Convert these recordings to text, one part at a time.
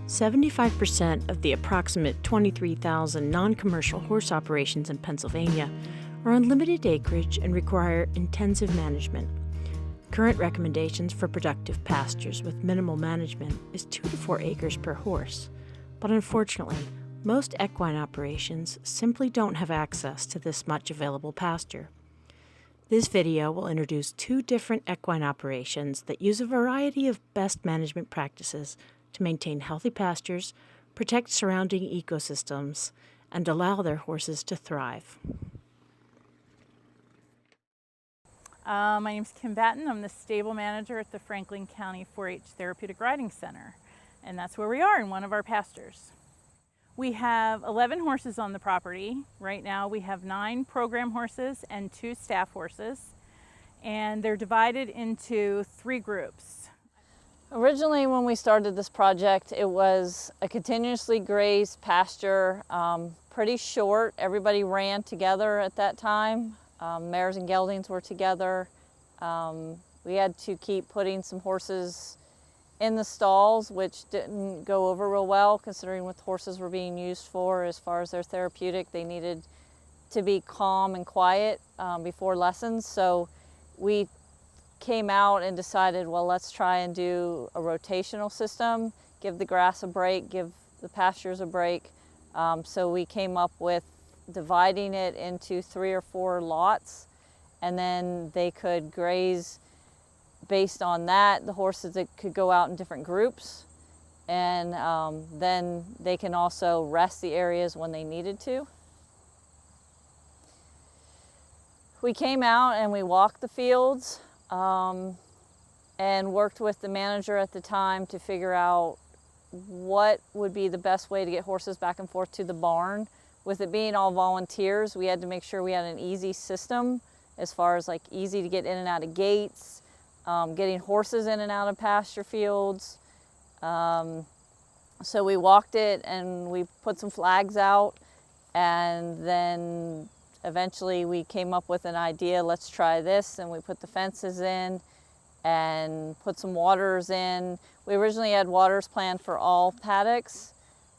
75% of the approximate 23,000 non-commercial horse operations in Pennsylvania are on limited acreage and require intensive management. Current recommendations for productive pastures with minimal management is 2 to 4 acres per horse, but unfortunately, most equine operations simply don't have access to this much available pasture. This video will introduce 2 different equine operations that use a variety of best management practices to maintain healthy pastures, protect surrounding ecosystems, and allow their horses to thrive. My name is Kim Batten. I'm the stable manager at the Franklin County 4-H Therapeutic Riding Center, and that's where we are in one of our pastures. We have 11 horses on the property. Right now we have 9 program horses and 2 staff horses, and they're divided into 3 groups. Originally, when we started this project, it was a continuously grazed pasture, pretty short. Everybody ran together at that time. Mares and geldings were together. We had to keep putting some horses in the stalls, which didn't go over real well, considering what the horses were being used for as far as their therapeutic. They needed to be calm and quiet before lessons. So we came out and decided, well, let's try and do a rotational system, give the grass a break, give the pastures a break. So we came up with dividing it into 3 or 4 lots, and then they could graze based on that. The horses that could go out in different groups, and then they can also rest the areas when they needed to. We came out and we walked the fields and worked with the manager at the time to figure out what would be the best way to get horses back and forth to the barn. With it being all volunteers, we had to make sure we had an easy system as far as like easy to get in and out of gates, getting horses in and out of pasture fields. So we walked it and we put some flags out, and then eventually we came up with an idea, let's try this, and we put the fences in and put some waters in. We originally had waters planned for all paddocks,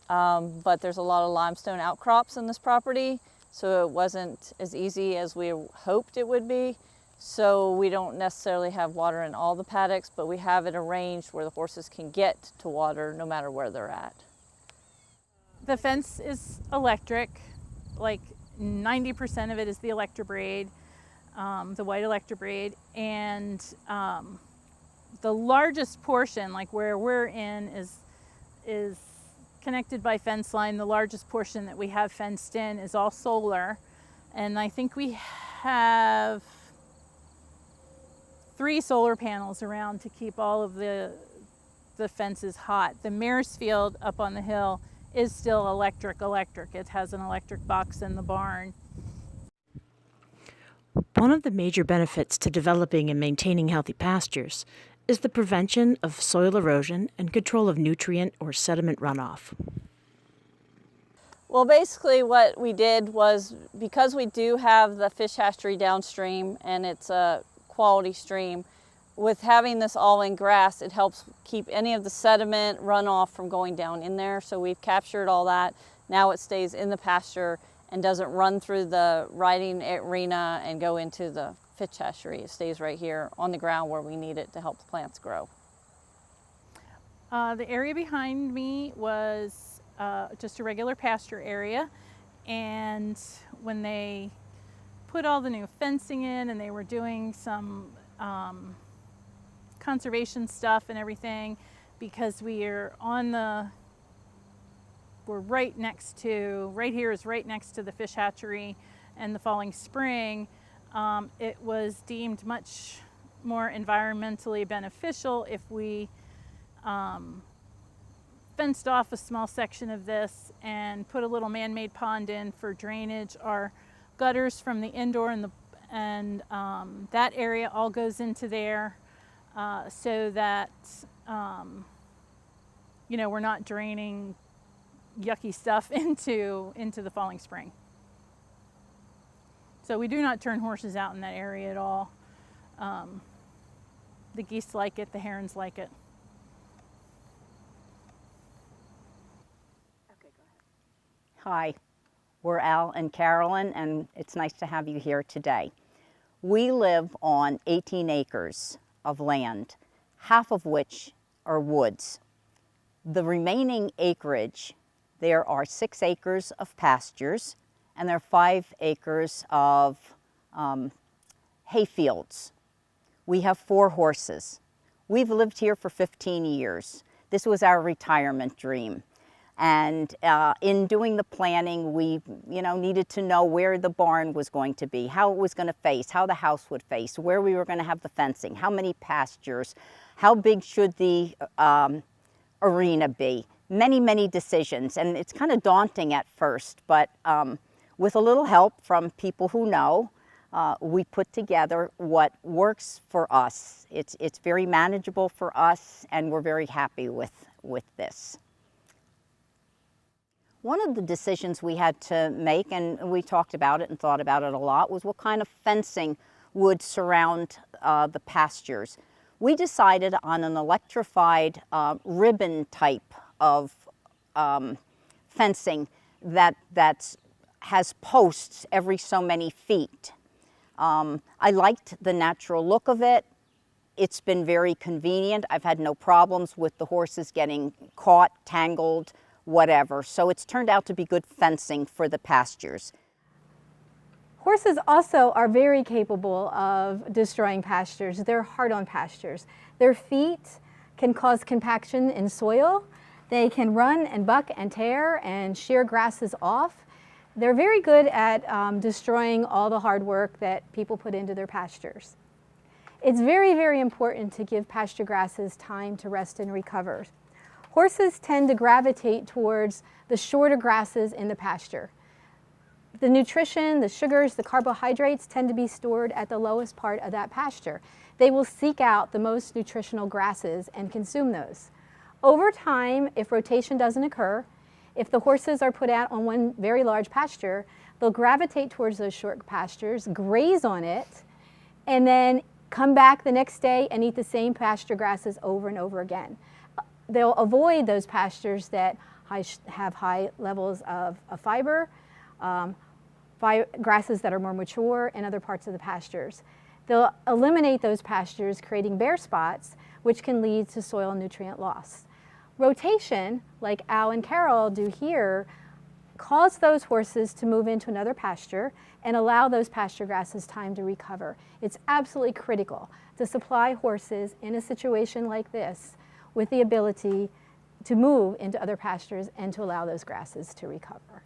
but there's a lot of limestone outcrops in this property, so it wasn't as easy as we hoped it would be. So we don't necessarily have water in all the paddocks, but we have it arranged where the horses can get to water no matter where they're at. The fence is electric, like 90% of it is the electrobraid, the white electrobraid, and the largest portion, like where we're in, is connected by fence line. The largest portion that we have fenced in is all solar, and I think we have 3 solar panels around to keep all of the fences hot. The mare's field up on the hill is still electric. It has an electric box in the barn. One of the major benefits to developing and maintaining healthy pastures is the prevention of soil erosion and control of nutrient or sediment runoff. Well, basically what we did was, because we do have the fish hatchery downstream and it's a quality stream, with having this all in grass, it helps keep any of the sediment runoff from going down in there. So we've captured all that. Now it stays in the pasture and doesn't run through the riding arena and go into the fish hatchery. It stays right here on the ground where we need it to help the plants grow. The area behind me was just a regular pasture area, and when they put all the new fencing in and they were doing some conservation stuff and everything, because we're right here is right next to the fish hatchery and the falling spring. It was deemed much more environmentally beneficial if we fenced off a small section of this and put a little man-made pond in for drainage. Our gutters from the indoor and that area all goes into there, so that we're not draining yucky stuff into the falling spring. So we do not turn horses out in that area at all. The geese like it, the herons like it. Hi, we're Al and Carolyn, and it's nice to have you here today. We live on 18 acres of land, half of which are woods. The remaining acreage, there are 6 acres of pastures, and there are 5 acres of hay fields. We have 4 horses. We've lived here for 15 years. This was our retirement dream. And in doing the planning, we needed to know where the barn was going to be, how it was going to face, how the house would face, where we were going to have the fencing, how many pastures, how big should the arena be. Many, many decisions. And it's kind of daunting at first, but with a little help from people who know, we put together what works for us. It's very manageable for us, and we're very happy with this. One of the decisions we had to make, and we talked about it and thought about it a lot, was what kind of fencing would surround the pastures. We decided on an electrified ribbon type of fencing that has posts every so many feet. I liked the natural look of it. It's been very convenient. I've had no problems with the horses getting caught, tangled, whatever. So it's turned out to be good fencing for the pastures. Horses also are very capable of destroying pastures. They're hard on pastures. Their feet can cause compaction in soil. They can run and buck and tear and shear grasses off. They're very good at destroying all the hard work that people put into their pastures. It's very, very important to give pasture grasses time to rest and recover. Horses tend to gravitate towards the shorter grasses in the pasture. The nutrition, the sugars, the carbohydrates tend to be stored at the lowest part of that pasture. They will seek out the most nutritional grasses and consume those. Over time, if rotation doesn't occur, if the horses are put out on one very large pasture, they'll gravitate towards those short pastures, graze on it, and then come back the next day and eat the same pasture grasses over and over again. They'll avoid those pastures that have high levels of fiber, grasses that are more mature, and other parts of the pastures. They'll eliminate those pastures, creating bare spots, which can lead to soil nutrient loss. Rotation, like Al and Carol do here, cause those horses to move into another pasture and allow those pasture grasses time to recover. It's absolutely critical to supply horses in a situation like this with the ability to move into other pastures and to allow those grasses to recover.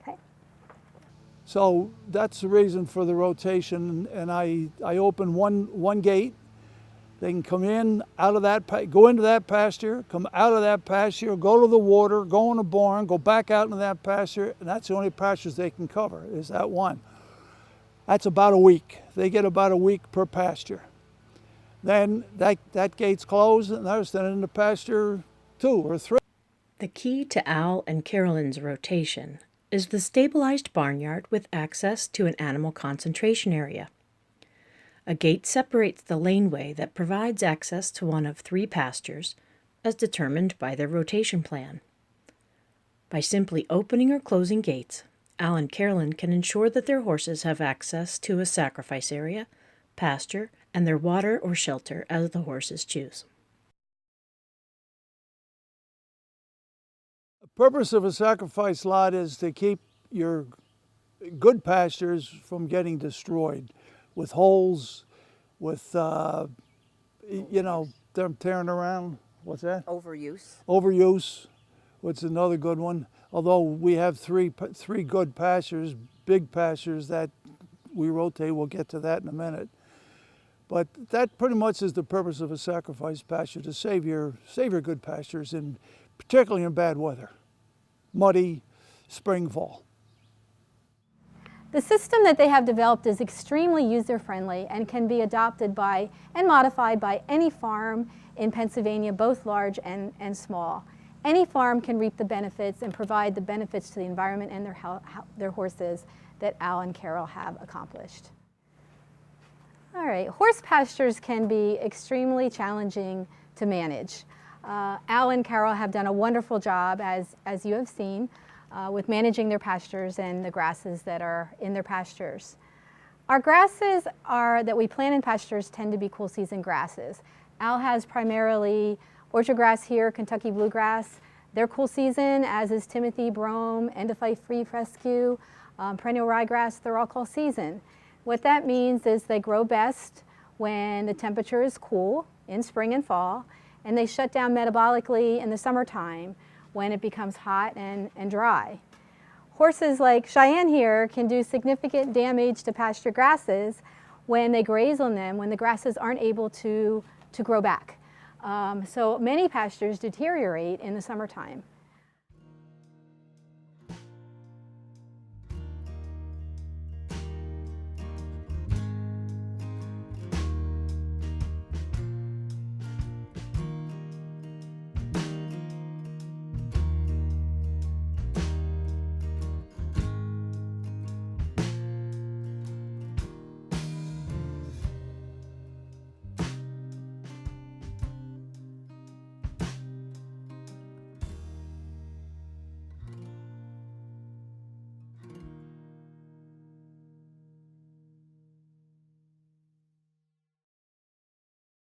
Okay. So that's the reason for the rotation, and I open one gate. They can come in, out of that, go into that pasture, come out of that pasture, go to the water, go in a barn, go back out into that pasture, and that's the only pastures they can cover, is that one. That's about a week. They get about a week per pasture. Then that gate's closed, and they're standing in the pasture 2 or 3. The key to Al and Carolyn's rotation is the stabilized barnyard with access to an animal concentration area. A gate separates the laneway that provides access to one of 3 pastures, as determined by their rotation plan. By simply opening or closing gates, Al and Carolyn can ensure that their horses have access to a sacrifice area, pasture, and their water or shelter as the horses choose. The purpose of a sacrifice lot is to keep your good pastures from getting destroyed with holes, with, them tearing around. What's that? Overuse. Overuse, which is another good one. Although we have three good pastures, big pastures that we rotate. We'll get to that in a minute. But that pretty much is the purpose of a sacrifice pasture, to save your good pastures, and particularly in bad weather, muddy, spring, fall. The system that they have developed is extremely user-friendly and can be adopted by and modified by any farm in Pennsylvania, both large and small. Any farm can reap the benefits and provide the benefits to the environment and their horses that Al and Carol have accomplished. All right, horse pastures can be extremely challenging to manage. Al and Carol have done a wonderful job, as you have seen. with managing their pastures and the grasses that are in their pastures. Our grasses that we plant in pastures tend to be cool season grasses. Al has primarily orchard grass here, Kentucky bluegrass. They're cool season, as is Timothy, brome, endophyte free fescue, perennial ryegrass. They're all cool season. What that means is they grow best when the temperature is cool in spring and fall, and they shut down metabolically in the summertime when it becomes hot and dry. Horses like Cheyenne here can do significant damage to pasture grasses when they graze on them, when the grasses aren't able to grow back. So many pastures deteriorate in the summertime.